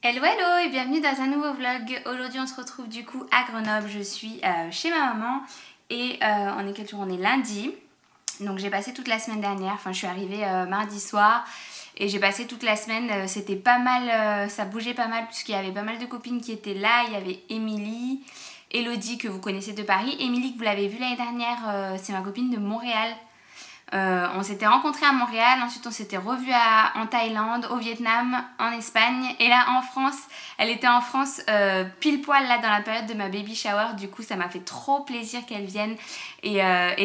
Hello hello et bienvenue dans un nouveau vlog. Aujourd'hui on se retrouve du coup à Grenoble, je suis chez ma maman et on est quel jour? On est lundi. Donc j'ai passé toute la semaine dernière, enfin je suis arrivée mardi soir et j'ai passé toute la semaine, c'était pas mal, ça bougeait pas mal puisqu'il y avait pas mal de copines qui étaient là. Il y avait Émilie, Elodie que vous connaissez de Paris, Émilie que vous l'avez vue l'année dernière, c'est ma copine de Montréal. On s'était rencontrés à Montréal, ensuite on s'était revus en Thaïlande, au Vietnam, en Espagne et là en France, elle était en France pile poil là dans la période de ma baby shower, du coup ça m'a fait trop plaisir qu'elle vienne et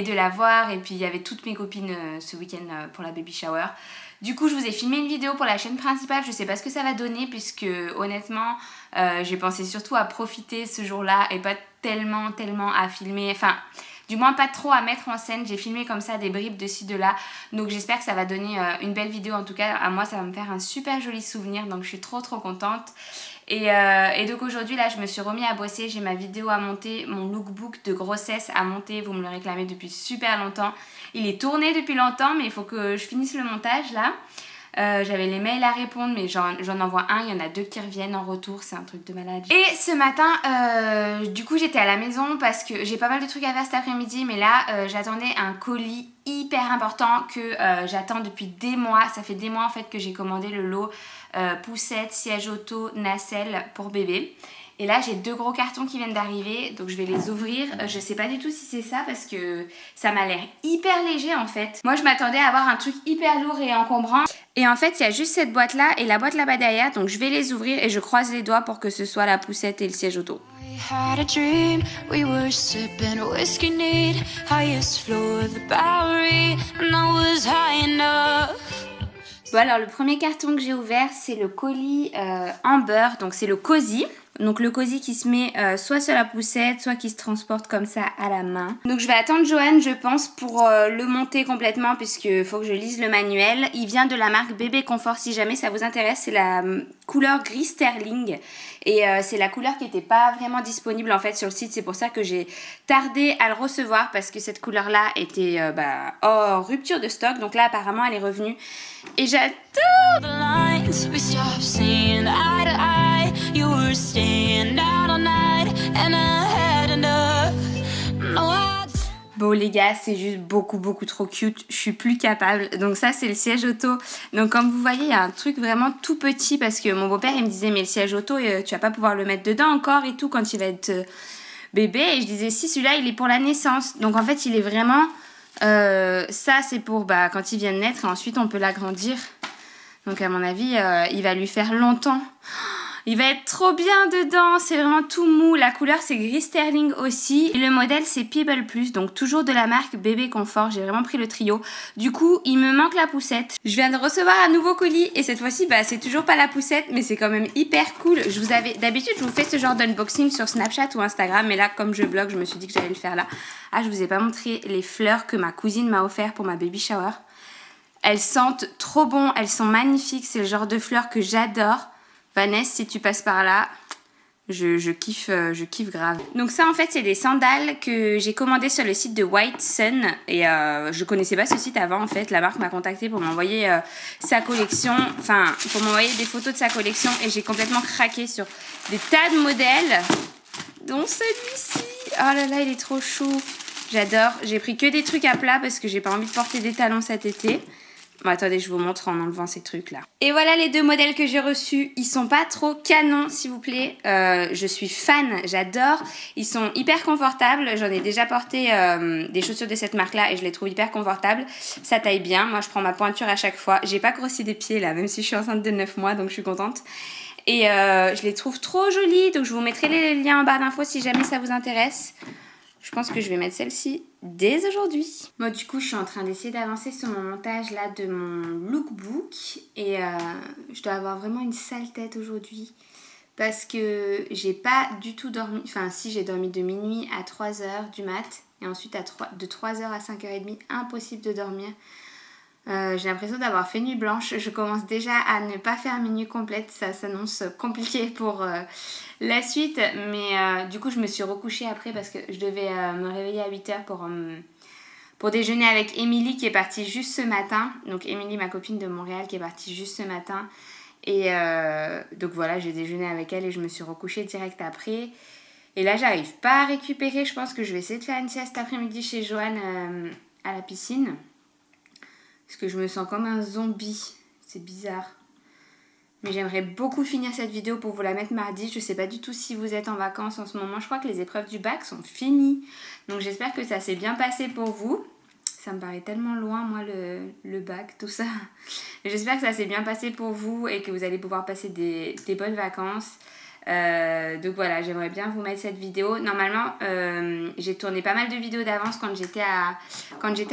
de la voir, et puis il y avait toutes mes copines ce week-end pour la baby shower. Du coup je vous ai filmé une vidéo pour la chaîne principale, je sais pas ce que ça va donner puisque honnêtement j'ai pensé surtout à profiter ce jour-là et pas tellement à filmer, enfin du moins pas trop à mettre en scène. J'ai filmé comme ça des bribes de ci de là, donc j'espère que ça va donner une belle vidéo. En tout cas à moi ça va me faire un super joli souvenir, donc je suis trop contente. Et donc aujourd'hui là je me suis remis à bosser, j'ai ma vidéo à monter, mon lookbook de grossesse à monter, vous me le réclamez depuis super longtemps. Il est tourné depuis longtemps mais il faut que je finisse le montage là. J'avais les mails à répondre mais j'en envoie un, il y en a 2 qui reviennent en retour, c'est un truc de malade. Et ce matin du coup j'étais à la maison parce que j'ai pas mal de trucs à faire cet après-midi, mais là j'attendais un colis hyper important que j'attends depuis des mois. Ça fait des mois en fait que j'ai commandé le lot poussette, siège auto, nacelle pour bébé. Et là j'ai 2 gros cartons qui viennent d'arriver, donc je vais les ouvrir. Je sais pas du tout si c'est ça parce que ça m'a l'air hyper léger en fait. Moi je m'attendais à avoir un truc hyper lourd et encombrant. Et en fait il y a juste cette boîte là et la boîte là-bas derrière, donc je vais les ouvrir et je croise les doigts pour que ce soit la poussette et le siège auto. Had a dream, we were sipping whiskey neat, highest floor of the Bowery, and I was high enough. Bon alors le premier carton que j'ai ouvert c'est le colis en beurre, donc c'est le cosy. Donc le cosy qui se met soit sur la poussette, soit qui se transporte comme ça à la main. Donc je vais attendre Johan je pense pour le monter complètement puisqu'il faut que je lise le manuel. Il vient de la marque Bébé Confort, si jamais ça vous intéresse. C'est la couleur gris sterling et c'est la couleur qui n'était pas vraiment disponible en fait sur le site. C'est pour ça que j'ai tardé à le recevoir parce que cette couleur là était hors rupture de stock. Donc là apparemment elle est revenue et j'adore. Bon les gars, c'est juste beaucoup trop cute, je suis plus capable. Donc ça c'est le siège auto. Donc comme vous voyez il y a un truc vraiment tout petit parce que mon beau-père il me disait mais le siège auto tu vas pas pouvoir le mettre dedans encore et tout quand il va être bébé. Et je disais si, celui-là il est pour la naissance. Donc en fait il est vraiment ça c'est pour quand il vient de naître et ensuite on peut l'agrandir. Donc à mon avis il va lui faire longtemps. Il va être trop bien dedans, c'est vraiment tout mou. La couleur c'est gris sterling aussi. Et le modèle c'est People Plus, donc toujours de la marque Bébé Confort. J'ai vraiment pris le trio. Du coup il me manque la poussette. Je viens de recevoir un nouveau colis et cette fois-ci c'est toujours pas la poussette mais c'est quand même hyper cool. D'habitude je vous fais ce genre d'unboxing sur Snapchat ou Instagram, mais là comme je vlog je me suis dit que j'allais le faire là. Ah je vous ai pas montré les fleurs que ma cousine m'a offert pour ma baby shower. Elles sentent trop bon, elles sont magnifiques, c'est le genre de fleurs que j'adore. Vanessa, si tu passes par là, je kiffe grave. Donc ça en fait c'est des sandales que j'ai commandées sur le site de White Sun et je connaissais pas ce site avant en fait. La marque m'a contacté pour m'envoyer sa collection, enfin pour m'envoyer des photos de sa collection et j'ai complètement craqué sur des tas de modèles dont celui-ci. Oh là là il est trop chou, j'adore. J'ai pris que des trucs à plat parce que j'ai pas envie de porter des talons cet été. Bon, attendez, je vous montre en enlevant ces trucs là. Et voilà les 2 modèles que j'ai reçus. Ils sont pas trop canons s'il vous plaît. Je suis fan, j'adore. Ils sont hyper confortables. J'en ai déjà porté des chaussures de cette marque là et je les trouve hyper confortables. Ça taille bien. Moi je prends ma pointure à chaque fois. J'ai pas grossi des pieds là, même si je suis enceinte de 9 mois, donc je suis contente. Et je les trouve trop jolies. Donc je vous mettrai les liens en barre d'infos si jamais ça vous intéresse. Je pense que je vais mettre celle-ci dès aujourd'hui. Moi du coup je suis en train d'essayer d'avancer sur mon montage là de mon lookbook. Et je dois avoir vraiment une sale tête aujourd'hui. Parce que j'ai pas du tout dormi. Enfin si, j'ai dormi de minuit à 3h du mat. Et ensuite de 3h à 5h30, impossible de dormir. J'ai l'impression d'avoir fait nuit blanche. Je commence déjà à ne pas faire mes nuits complètes. Ça s'annonce compliqué pour la suite. Mais du coup je me suis recouchée après parce que je devais me réveiller à 8h pour déjeuner avec Émilie qui est partie juste ce matin. Donc Émilie, ma copine de Montréal, qui est partie juste ce matin. Et donc voilà, j'ai déjeuné avec elle et je me suis recouchée direct après. Et là, j'arrive pas à récupérer. Je pense que je vais essayer de faire une sieste cet après-midi chez Joanne à la piscine. Parce que je me sens comme un zombie. C'est bizarre. Mais j'aimerais beaucoup finir cette vidéo pour vous la mettre mardi. Je sais pas du tout si vous êtes en vacances en ce moment. Je crois que les épreuves du bac sont finies. Donc j'espère que ça s'est bien passé pour vous. Ça me paraît tellement loin, moi, le bac, tout ça. J'espère que ça s'est bien passé pour vous et que vous allez pouvoir passer des bonnes vacances. Donc voilà, j'aimerais bien vous mettre cette vidéo. Normalement, j'ai tourné pas mal de vidéos d'avance quand j'étais à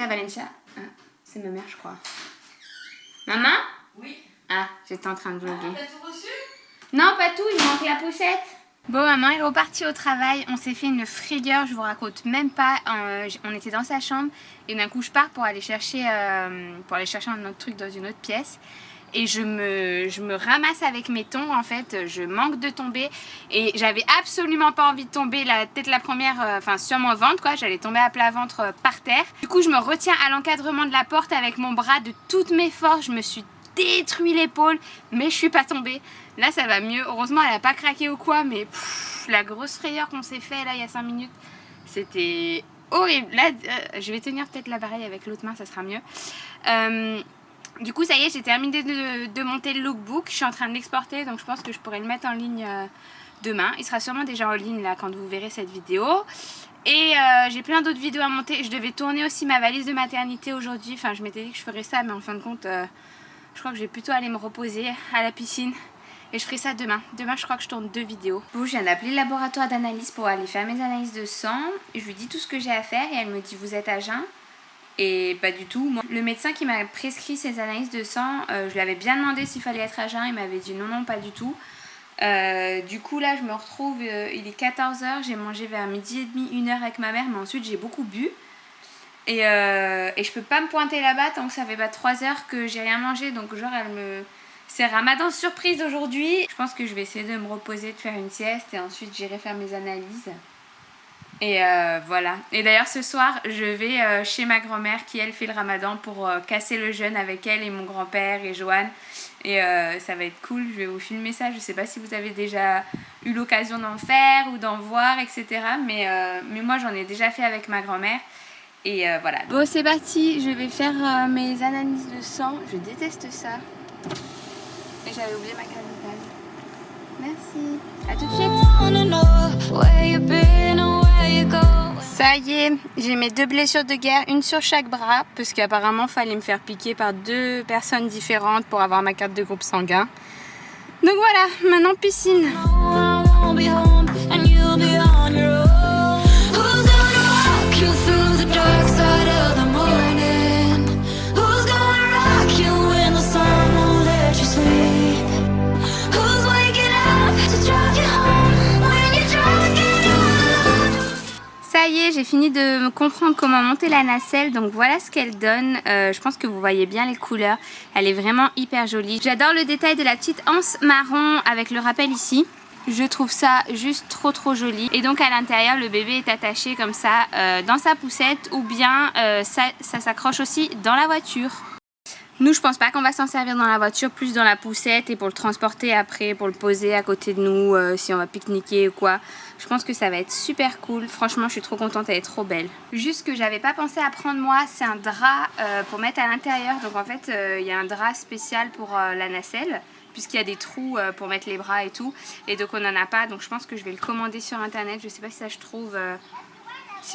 Valencia. Ah, c'est ma mère, je crois. Maman ? Oui. Ah, j'étais en train de vlogger. T'as tout reçu ? Non, pas tout, il manque la poussette. Bon, maman est repartie au travail. On s'est fait une frayeur, je vous raconte même pas. On était dans sa chambre et d'un coup, je pars pour aller chercher un autre truc dans une autre pièce. Et je me ramasse avec mes tongs, en fait. Je manque de tomber. Et j'avais absolument pas envie de tomber la tête la première, sur mon ventre, quoi. J'allais tomber à plat ventre par terre. Du coup, je me retiens à l'encadrement de la porte avec mon bras de toutes mes forces. Je me suis détruit l'épaule, mais je suis pas tombée. Là, ça va mieux. Heureusement, elle a pas craqué ou quoi, mais la grosse frayeur qu'on s'est fait là il y a 5 minutes, c'était horrible. Là, je vais tenir peut-être l'appareil avec l'autre main, ça sera mieux. Du coup, ça y est, j'ai terminé de monter le lookbook. Je suis en train de l'exporter, donc je pense que je pourrai le mettre en ligne demain. Il sera sûrement déjà en ligne là quand vous verrez cette vidéo. Et j'ai plein d'autres vidéos à monter. Je devais tourner aussi ma valise de maternité aujourd'hui. Enfin, je m'étais dit que je ferais ça, mais en fin de compte, je crois que je vais plutôt aller me reposer à la piscine. Et je ferai ça demain. Demain, je crois que je tourne 2 vidéos. Bon, je viens d'appeler le laboratoire d'analyse pour aller faire mes analyses de sang. Je lui dis tout ce que j'ai à faire et elle me dit « Vous êtes à jeun ?» Et pas du tout. Moi, le médecin qui m'a prescrit ces analyses de sang, je lui avais bien demandé s'il fallait être à jeun. Il m'avait dit non, non, pas du tout. Du coup, là, je me retrouve, il est 14h. J'ai mangé vers 12h30, 1h avec ma mère, mais ensuite, j'ai beaucoup bu. Et je peux pas me pointer là-bas tant que ça fait pas 3 heures que j'ai rien mangé. Donc, genre, c'est Ramadan surprise aujourd'hui. Je pense que je vais essayer de me reposer, de faire une sieste et ensuite j'irai faire mes analyses. Et voilà. Et d'ailleurs ce soir je vais chez ma grand-mère qui elle fait le Ramadan pour casser le jeûne avec elle et mon grand-père et Joanne. Et ça va être cool, je vais vous filmer ça. Je sais pas si vous avez déjà eu l'occasion d'en faire ou d'en voir, etc. Mais moi j'en ai déjà fait avec ma grand-mère. Et voilà. Bon, c'est parti, je vais faire mes analyses de sang. Je déteste ça. Et j'avais oublié ma carte vitale. Merci. À tout de suite. Ça y est, j'ai mes 2 blessures de guerre, une sur chaque bras, parce qu'apparemment, il fallait me faire piquer par 2 personnes différentes pour avoir ma carte de groupe sanguin. Donc voilà, maintenant piscine. Ça y est, j'ai fini de comprendre comment monter la nacelle, donc voilà ce qu'elle donne. Je pense que vous voyez bien les couleurs, elle est vraiment hyper jolie. J'adore le détail de la petite anse marron avec le rappel ici. Je trouve ça juste trop joli. Et donc à l'intérieur, le bébé est attaché comme ça dans sa poussette ou bien ça s'accroche aussi dans la voiture. Nous, je pense pas qu'on va s'en servir dans la voiture, plus dans la poussette et pour le transporter après, pour le poser à côté de nous, si on va pique-niquer ou quoi. Je pense que ça va être super cool. Franchement, je suis trop contente, elle est trop belle. Juste ce que j'avais pas pensé à prendre moi, c'est un drap pour mettre à l'intérieur. Donc en fait, il y a un drap spécial pour la nacelle, puisqu'il y a des trous pour mettre les bras et tout. Et donc on n'en a pas, donc je pense que je vais le commander sur internet. Je sais pas si ça se trouve...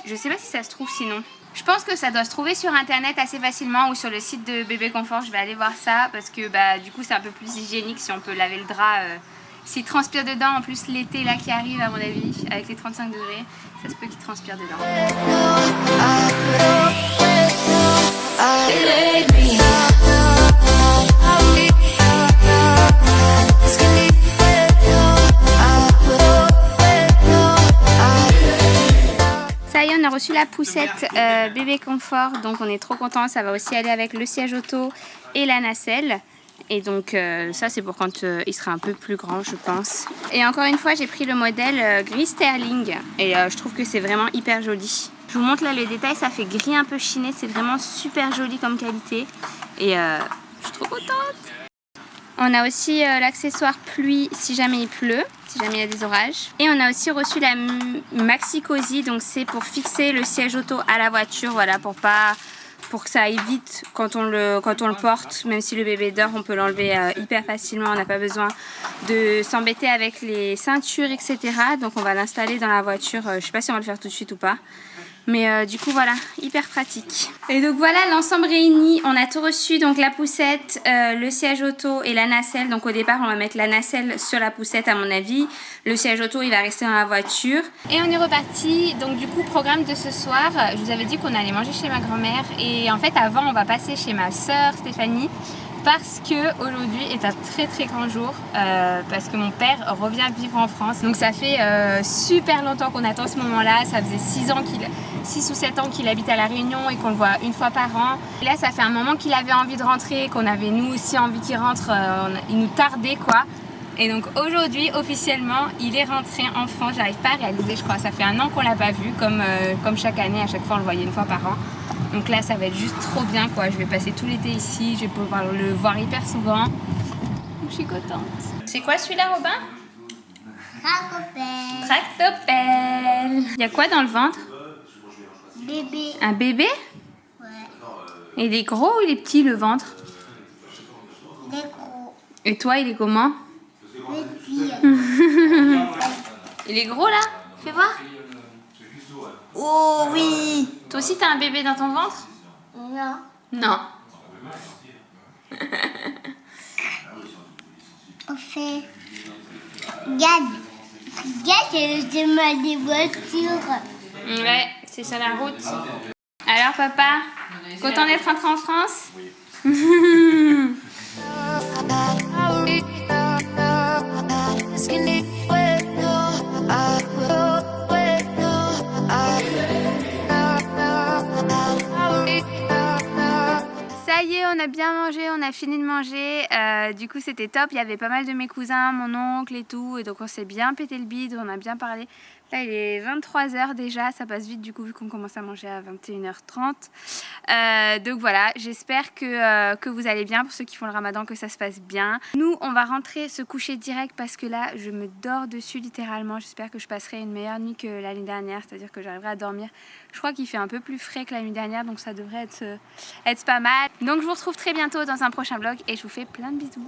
Je sais pas si ça se trouve sinon. Je pense que ça doit se trouver sur internet assez facilement ou sur le site de Bébé Confort. Je vais aller voir ça parce que du coup c'est un peu plus hygiénique si on peut laver le drap. S'il transpire dedans, en plus l'été là qui arrive à mon avis, avec les 35 degrés, ça se peut qu'il transpire dedans. Ça y est, on a reçu la poussette Bébé Confort, donc on est trop contents. Ça va aussi aller avec le siège auto et la nacelle. Et donc ça c'est pour quand il sera un peu plus grand, je pense. Et encore une fois, j'ai pris le modèle gris Sterling et je trouve que c'est vraiment hyper joli. Je vous montre là les détails, ça fait gris un peu chiné, c'est vraiment super joli comme qualité. Et je suis trop contente. On a aussi l'accessoire pluie si jamais il pleut, si jamais il y a des orages. Et on a aussi reçu la Maxi Cozy, donc c'est pour fixer le siège auto à la voiture, voilà, pour que ça aille vite quand on le porte. Même si le bébé dort, on peut l'enlever hyper facilement, on n'a pas besoin de s'embêter avec les ceintures, etc. Donc on va l'installer dans la voiture, je sais pas si on va le faire tout de suite ou pas. Mais du coup voilà, hyper pratique. Et donc voilà l'ensemble réuni, on a tout reçu, donc la poussette, le siège auto et la nacelle. Donc au départ on va mettre la nacelle sur la poussette à mon avis. Le siège auto il va rester dans la voiture. Et on est reparti, donc du coup programme de ce soir, je vous avais dit qu'on allait manger chez ma grand-mère. Et en fait avant on va passer chez ma soeur Stéphanie. Parce que aujourd'hui est un très très grand jour, parce que mon père revient vivre en France. Donc ça fait super longtemps qu'on attend ce moment-là. Ça faisait 6 ou 7 ans qu'il habite à La Réunion et qu'on le voit une fois par an. Et là ça fait un moment qu'il avait envie de rentrer, qu'on avait nous aussi envie qu'il rentre, il nous tardait quoi. Et donc aujourd'hui officiellement il est rentré en France. J'arrive pas à réaliser, je crois, ça fait 1 an qu'on l'a pas vu, comme chaque année, à chaque fois on le voyait une fois par an. Donc là ça va être juste trop bien quoi, je vais passer tout l'été ici, je vais pouvoir le voir hyper souvent. Donc je suis contente. C'est quoi celui-là Robin? Tractopelle. Tractopelle. Il y a quoi dans le ventre? Bébé. Un bébé? Ouais. Et il est gros ou il est petit le ventre? Des gros. Et toi il est comment? Des petits. Il est gros là? Fais voir. Oh oui. Toi aussi t'as un bébé dans ton ventre? Non. Non. On fait. Regarde. Regarde, c'est le chemin des voitures. Ouais, c'est sur la route. Alors papa, content d'être rentré en France? Ça y est, on a bien mangé, on a fini de manger. Du coup, c'était top. Il y avait pas mal de mes cousins, mon oncle et tout. Et donc, on s'est bien pété le bide, on a bien parlé. Là, il est 23 h déjà. Ça passe vite, du coup, vu qu'on commence à manger à 21 h 30. Donc, voilà. J'espère que vous allez bien. Pour ceux qui font le ramadan, que ça se passe bien. Nous, on va rentrer se coucher direct parce que là, je me dors dessus littéralement. J'espère que je passerai une meilleure nuit que l'année dernière. C'est-à-dire que j'arriverai à dormir. Je crois qu'il fait un peu plus frais que la nuit dernière. Donc, ça devrait être pas mal. Donc je vous retrouve très bientôt dans un prochain vlog et je vous fais plein de bisous.